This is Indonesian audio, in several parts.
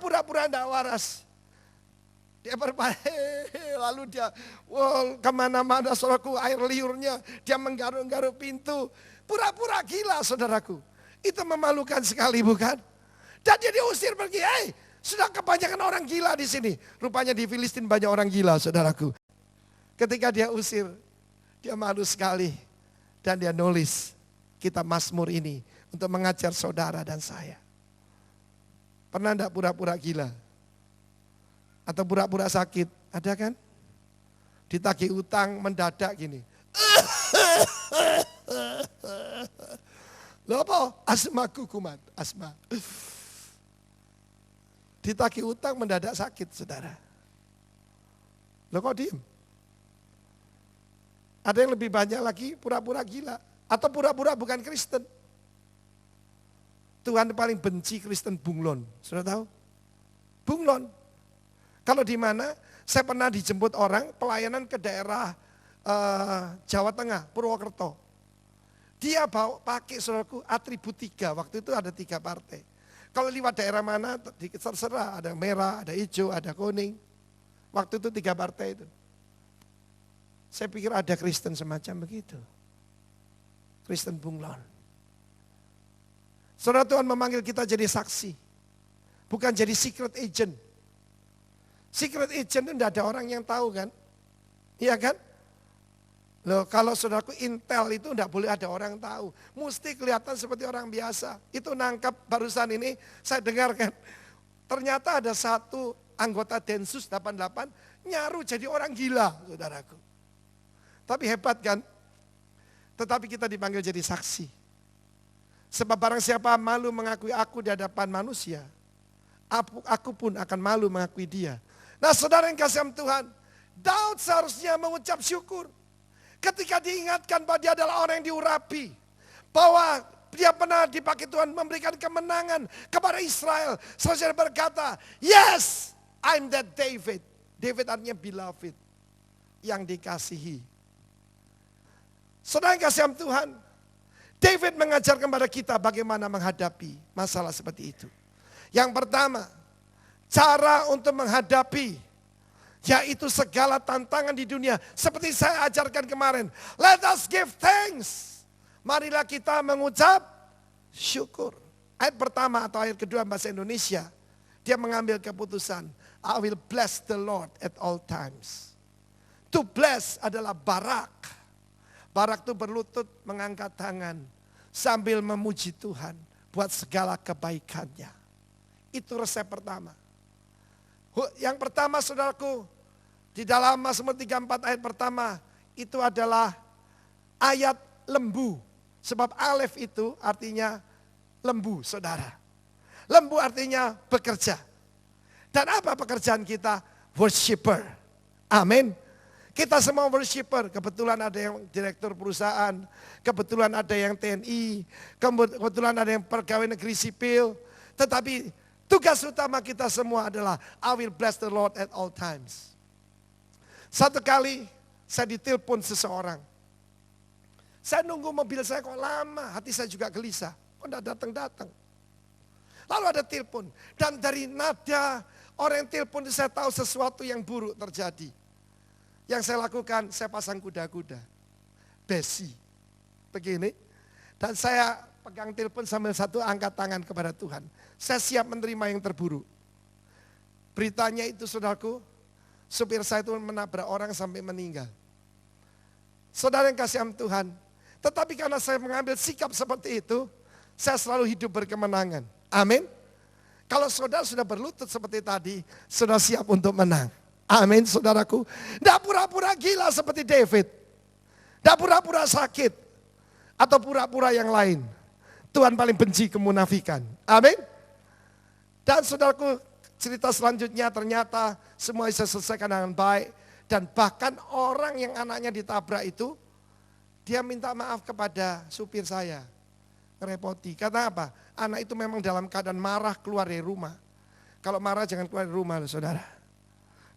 pura-pura tidak waras. Dia lalu dia kemana-mana saudaraku, air liurnya. Dia menggaruk-garuk pintu. Pura-pura gila saudaraku. Itu memalukan sekali bukan? Dan dia diusir pergi. Sudah kebanyakan orang gila di sini. Rupanya di Filistin banyak orang gila saudaraku. Ketika dia usir, dia malu sekali. Dan dia nulis kitab Mazmur ini untuk mengajar saudara dan saya. Pernah enggak pura-pura gila? Atau pura-pura sakit? Ada kan? Ditagih utang mendadak gini. Loh apa? Asmaku kumat, asma. Ditagih utang mendadak sakit, saudara. Loh kok diem? Ada yang lebih banyak lagi pura-pura gila. Atau pura-pura bukan Kristen. Tuhan paling benci Kristen bunglon. Sudah tahu? Bunglon. Kalau di mana? Saya pernah dijemput orang pelayanan ke daerah Jawa Tengah, Purwokerto. Dia bawa pakai saudaraku atribut 3, waktu itu ada 3 partai. Kalau lewat daerah mana terserah, ada merah, ada hijau, ada kuning. Waktu itu 3 partai itu. Saya pikir ada Kristen semacam begitu. Kristen bunglon. Saudara, Tuhan memanggil kita jadi saksi. Bukan jadi secret agent. Secret agent itu tidak ada orang yang tahu kan? Iya kan? Loh, kalau saudaraku intel itu tidak boleh ada orang tahu. Mesti kelihatan seperti orang biasa. Itu nangkap barusan ini saya dengarkan. Ternyata ada satu anggota Densus 88 nyaru jadi orang gila saudaraku. Tapi hebat kan? Tetapi kita dipanggil jadi saksi. Sebab barang siapa malu mengakui aku di hadapan manusia, aku pun akan malu mengakui dia. Nah saudara yang kasih Tuhan, Daud seharusnya mengucap syukur. Ketika diingatkan bahwa dia adalah orang yang diurapi. Bahwa dia pernah dipakai Tuhan memberikan kemenangan kepada Israel. Seharusnya berkata, yes, I'm that David. David artinya beloved, yang dikasihi. Saudara yang kasih Tuhan, David mengajarkan kepada kita bagaimana menghadapi masalah seperti itu. Yang pertama, cara untuk menghadapi, yaitu segala tantangan di dunia. Seperti saya ajarkan kemarin, let us give thanks. Marilah kita mengucap syukur. Ayat pertama atau ayat kedua bahasa Indonesia, dia mengambil keputusan, I will bless the Lord at all times. To bless adalah barak. Barak itu berlutut mengangkat tangan sambil memuji Tuhan buat segala kebaikannya. Itu resep pertama. Yang pertama saudaraku, di dalam Mazmur 34 ayat pertama, itu adalah ayat lembu. Sebab alef itu artinya lembu saudara. Lembu artinya bekerja. Dan apa pekerjaan kita? Worshipper. Amin. Kita semua worshipper. Kebetulan ada yang direktur perusahaan, kebetulan ada yang TNI, kebetulan ada yang pegawai negeri sipil. Tetapi tugas utama kita semua adalah I will bless the Lord at all times. Satu kali saya ditelepon seseorang. Saya nunggu mobil saya kok lama, hati saya juga gelisah. Kok enggak datang-datang. Lalu ada telepon. Dan dari nada orang yang telepon itu saya tahu sesuatu yang buruk terjadi. Yang saya lakukan, saya pasang kuda-kuda. Besi. Begini. Dan saya pegang telepon sambil satu angkat tangan kepada Tuhan. Saya siap menerima yang terburuk. Beritanya itu saudaraku, supir saya itu menabrak orang sampai meninggal. Saudara yang kasih Tuhan, tetapi karena saya mengambil sikap seperti itu, saya selalu hidup berkemenangan. Amin. Kalau saudara sudah berlutut seperti tadi, sudah siap untuk menang. Amin saudaraku. Tidak pura-pura gila seperti David. Tidak pura-pura sakit. Atau pura-pura yang lain. Tuhan paling benci kemunafikan. Amin. Dan saudaraku, cerita selanjutnya ternyata semua bisa selesaikan dengan baik. Dan bahkan orang yang anaknya ditabrak itu, dia minta maaf kepada supir saya. Ngerepoti. Karena apa? Anak itu memang dalam keadaan marah keluar dari rumah. Kalau marah jangan keluar dari rumah loh saudara.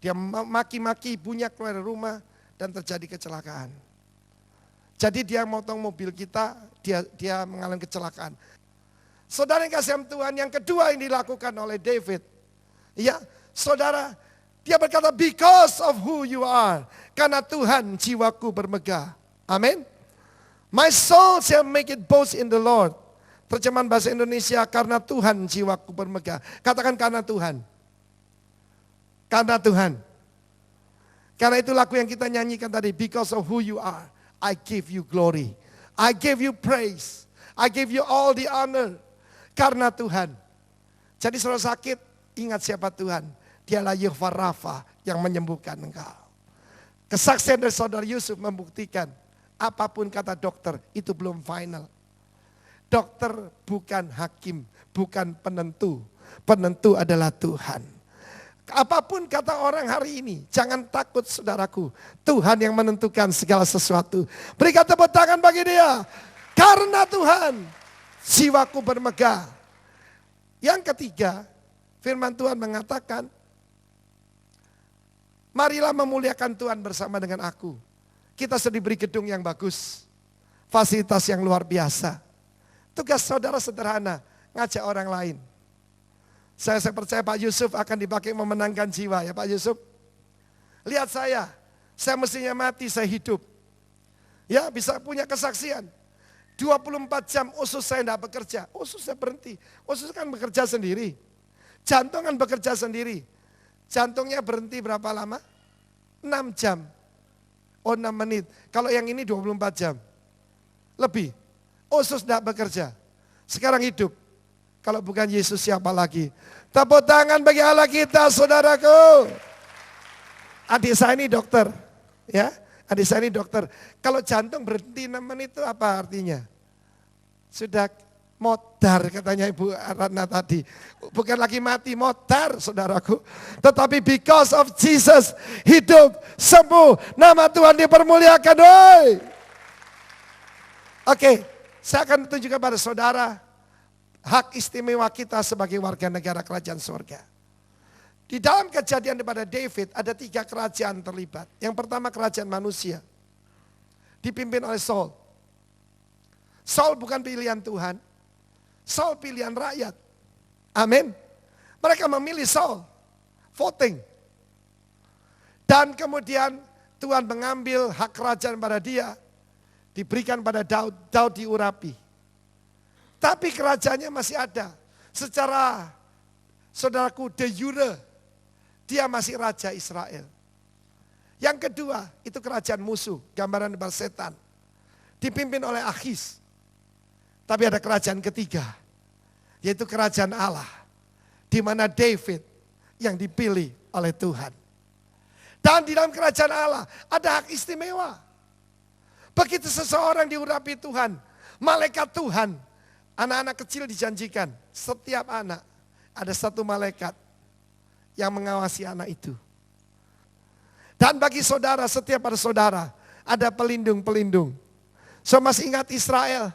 Dia maki-maki ibunya keluar dari rumah dan terjadi kecelakaan. Jadi dia motong mobil kita, dia mengalami kecelakaan. Saudara yang kasih Tuhan, yang kedua yang dilakukan oleh David. Ya, saudara, dia berkata, because of who you are. Karena Tuhan jiwaku bermegah. Amin. My soul shall make it boast in the Lord. Terjemahan bahasa Indonesia, karena Tuhan jiwaku bermegah. Katakan karena Tuhan. Karena Tuhan. Karena itu lagu yang kita nyanyikan tadi, because of who you are, I give you glory. I give you praise. I give you all the honor. Karena Tuhan. Jadi saudara sakit, ingat siapa Tuhan. Dialah Yehovah Rafa yang menyembuhkan engkau. Kesaksian dari saudara Yusuf membuktikan, apapun kata dokter, itu belum final. Dokter bukan hakim, bukan penentu. Penentu adalah Tuhan. Apapun kata orang hari ini, jangan takut saudaraku. Tuhan yang menentukan segala sesuatu. Berikan tepuk tangan bagi dia. Karena Tuhan, jiwaku bermegah. Yang ketiga, firman Tuhan mengatakan, marilah memuliakan Tuhan bersama dengan aku. Kita sudah diberi gedung yang bagus. Fasilitas yang luar biasa. Tugas saudara sederhana, ngajak orang lain. Saya percaya Pak Yusuf akan dipakai memenangkan jiwa ya Pak Yusuf. Lihat saya mestinya mati, saya hidup. Ya bisa punya kesaksian. 24 jam usus saya tidak bekerja. Usus saya berhenti. Usus kan bekerja sendiri. Jantung kan bekerja sendiri. Jantungnya berhenti berapa lama? 6 jam. Oh 6 menit. Kalau yang ini 24 jam. Lebih. Usus tidak bekerja. Sekarang hidup. Kalau bukan Yesus siapa lagi? Tepuk tangan bagi Allah kita, saudaraku. Adik saya ini dokter. Ya, adik saya ini dokter. Kalau jantung berhenti 6 menit itu apa artinya? Sudah modar katanya Ibu Ratna tadi. Bukan lagi mati, modar saudaraku. Tetapi because of Jesus, hidup, sembuh. Nama Tuhan dipermuliakan. Oke, saya akan tunjukkan pada saudara hak istimewa kita sebagai warga negara kerajaan surga. Di dalam kejadian daripada David ada 3 kerajaan terlibat. Yang pertama kerajaan manusia. Dipimpin oleh Saul. Saul bukan pilihan Tuhan. Saul pilihan rakyat. Amin. Mereka memilih Saul. Voting. Dan kemudian Tuhan mengambil hak kerajaan pada dia. Diberikan pada Daud. Daud diurapi. Tapi kerajaannya masih ada. Secara saudaraku de jure, dia masih raja Israel. Yang kedua, itu kerajaan musuh, gambaran daripada setan. Dipimpin oleh Akhis. Tapi ada kerajaan ketiga, yaitu kerajaan Allah. Di mana David yang dipilih oleh Tuhan. Dan di dalam kerajaan Allah ada hak istimewa. Begitu seseorang diurapi Tuhan, malaikat Tuhan, anak-anak kecil dijanjikan, setiap anak ada 1 malaikat yang mengawasi anak itu. Dan bagi saudara, setiap ada saudara, ada pelindung-pelindung. So masih ingat Israel,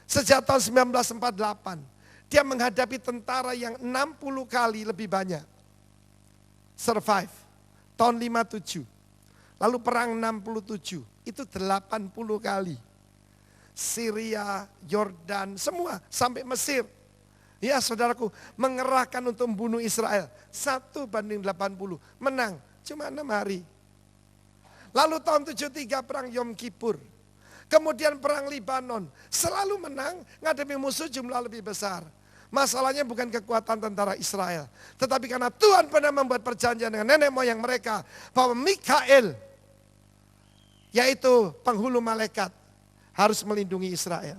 sejak tahun 1948, dia menghadapi tentara yang 60 kali lebih banyak. Survive, tahun 57. Lalu perang 67, itu 80 kali. Syria, Yordan, semua sampai Mesir. Ya saudaraku, mengerahkan untuk membunuh Israel. 1:80, menang cuma 6 hari. Lalu tahun 73 perang Yom Kippur. Kemudian perang Libanon, selalu menang, ngadepi musuh jumlah lebih besar. Masalahnya bukan kekuatan tentara Israel. Tetapi karena Tuhan pernah membuat perjanjian dengan nenek moyang mereka. Bahwa Mikael, yaitu penghulu malaikat, harus melindungi Israel.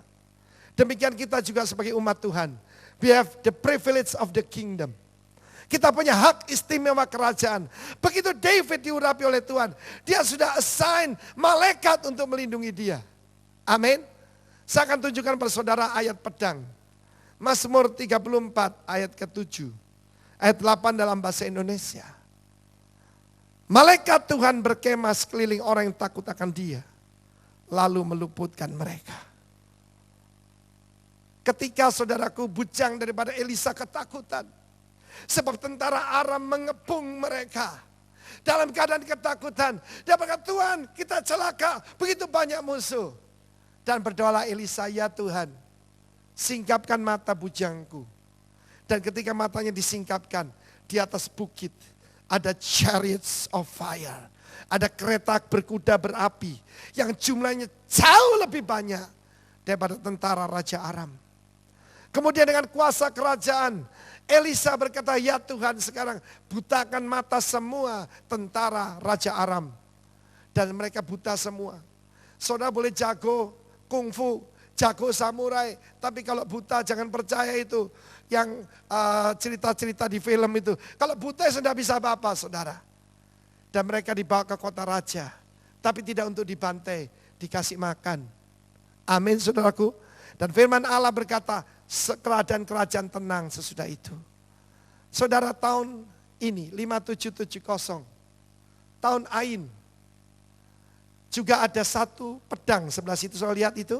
Demikian kita juga sebagai umat Tuhan. We have the privilege of the kingdom. Kita punya hak istimewa kerajaan. Begitu David diurapi oleh Tuhan, dia sudah assign malaikat untuk melindungi dia. Amin. Saya akan tunjukkan pada saudara ayat pedang. Mazmur 34 ayat ke-7. Ayat 8 dalam bahasa Indonesia. Malaikat Tuhan berkemah sekeliling orang yang takut akan dia. Lalu meluputkan mereka. Ketika saudaraku bujang daripada Elisa ketakutan. Sebab tentara Aram mengepung mereka. Dalam keadaan ketakutan. Dia berkata, Tuhan kita celaka. Begitu banyak musuh. Dan berdoalah Elisa, ya Tuhan. Singkapkan mata bujangku. Dan ketika matanya disingkapkan, di atas bukit ada chariots of fire. Ada kereta berkuda berapi yang jumlahnya jauh lebih banyak daripada tentara Raja Aram. Kemudian dengan kuasa kerajaan, Elisa berkata, ya Tuhan sekarang butakan mata semua tentara Raja Aram. Dan mereka buta semua. Saudara boleh jago kungfu, jago samurai, tapi kalau buta jangan percaya itu. Yang cerita-cerita di film itu. Kalau buta sudah bisa apa-apa saudara. Dan mereka dibawa ke kota raja. Tapi tidak untuk dibantai, dikasih makan. Amin saudaraku. Dan firman Allah berkata, keadaan tenang sesudah itu. Saudara tahun ini 5770, tahun Ain. Juga ada satu pedang sebelah situ, saya lihat itu.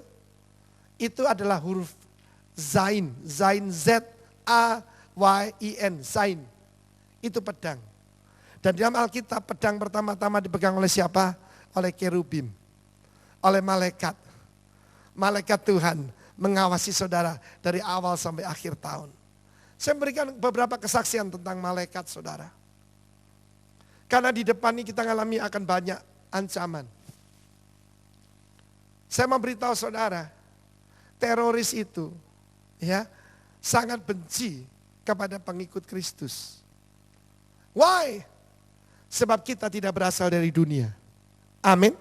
Itu adalah huruf Zain, Zain Z-A-Y-I-N, Zain. Itu pedang. Dan dalam Alkitab pedang pertama-tama dipegang oleh siapa? Oleh kerubim, oleh malaikat. Malaikat Tuhan mengawasi saudara dari awal sampai akhir tahun. Saya memberikan beberapa kesaksian tentang malaikat saudara. Karena di depan ini kita mengalami akan banyak ancaman. Saya memberitahu saudara, teroris itu ya sangat benci kepada pengikut Kristus. Why? Sebab kita tidak berasal dari dunia. Amin.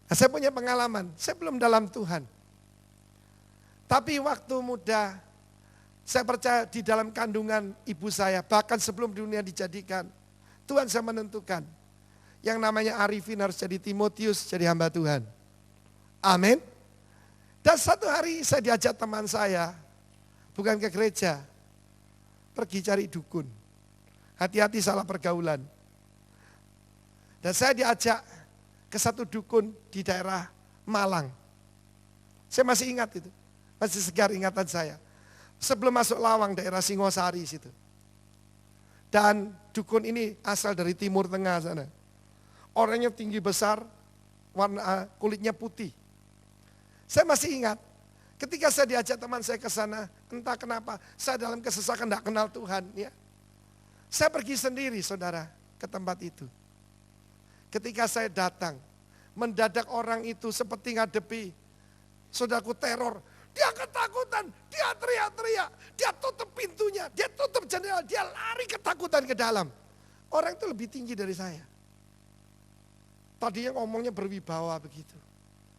Nah, saya punya pengalaman, saya belum dalam Tuhan. Tapi waktu muda, saya percaya di dalam kandungan ibu saya, bahkan sebelum dunia dijadikan, Tuhan saya menentukan. Yang namanya Arifin harus jadi Timotius, jadi hamba Tuhan. Amin. Dan satu hari saya diajak teman saya, bukan ke gereja, pergi cari dukun. Hati-hati salah pergaulan. Dan saya diajak ke satu dukun di daerah Malang. Saya masih ingat itu, masih segar ingatan saya. Sebelum masuk Lawang, daerah Singosari situ. Dan dukun ini asal dari Timur Tengah sana. Orangnya tinggi besar, warna kulitnya putih. Saya masih ingat, ketika saya diajak teman saya ke sana, entah kenapa, saya dalam kesesakan tidak kenal Tuhan. Ya. Saya pergi sendiri saudara ke tempat itu. Ketika saya datang, mendadak orang itu seperti ngadepi saudaraku teror. Dia ketakutan, dia teriak-teriak, dia tutup pintunya, dia tutup jendela, dia lari ketakutan ke dalam. Orang itu lebih tinggi dari saya. Tadinya ngomongnya berwibawa begitu.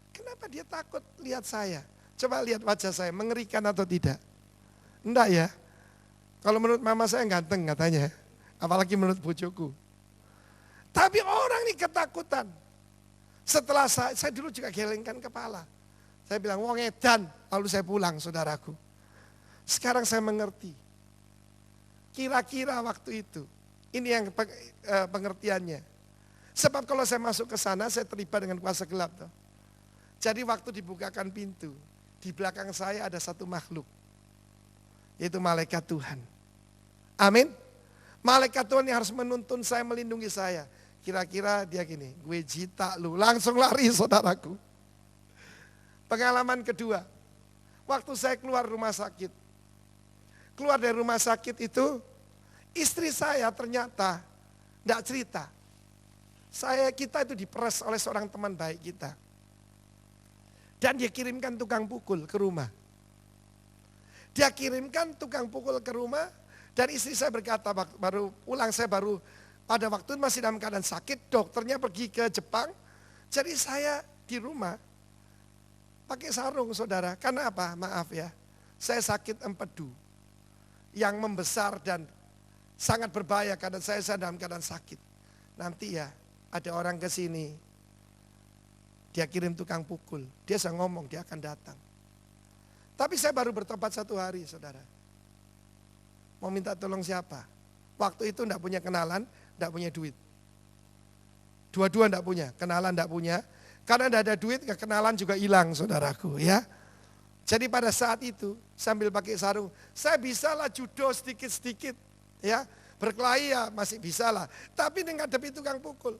Kenapa dia takut lihat saya? Coba lihat wajah saya, mengerikan atau tidak? Enggak ya. Kalau menurut mama saya ganteng katanya. Apalagi menurut bojoku. Tapi orang ini ketakutan. Setelah saya dulu juga gelengkan kepala. Saya bilang, wong edan. Lalu saya pulang saudaraku. Sekarang saya mengerti. Kira-kira waktu itu. Ini yang pengertiannya. Sebab kalau saya masuk ke sana, saya terlibat dengan kuasa gelap. Toh. Jadi waktu dibukakan pintu, di belakang saya ada satu makhluk. Yaitu malaikat Tuhan. Amin. Malaikat Tuhan yang harus menuntun saya, melindungi saya. Kira-kira dia gini, gue jita lu, langsung lari saudaraku. Pengalaman kedua, waktu saya keluar rumah sakit. Keluar dari rumah sakit itu, istri saya ternyata tidak cerita. Kita itu diperes oleh seorang teman baik kita. Dan dia kirimkan tukang pukul ke rumah. Dia kirimkan tukang pukul ke rumah. Dan istri saya berkata, baru pulang saya baru pada waktu itu masih dalam keadaan sakit. Dokternya pergi ke Jepang. Jadi saya di rumah pakai sarung saudara. Karena apa? Maaf ya. Saya sakit empedu. Yang membesar dan sangat berbahaya karena saya dalam keadaan sakit. Nanti ya ada orang ke sini. Dia kirim tukang pukul. Dia saya ngomong dia akan datang. Tapi saya baru bertobat 1 hari saudara. Mau minta tolong siapa? Waktu itu enggak punya kenalan, enggak punya duit. Dua-dua enggak punya, kenalan enggak punya. Karena enggak ada duit, kenalan juga hilang saudaraku ya. Jadi pada saat itu sambil pakai sarung, saya bisalah judo sedikit-sedikit ya. Berkelahi ya masih bisalah. Tapi menghadapi tukang pukul.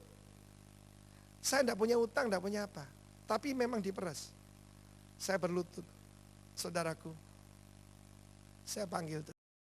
Saya enggak punya utang, enggak punya apa. Tapi memang diperas. Saya berlutut. Saudaraku. Saya panggil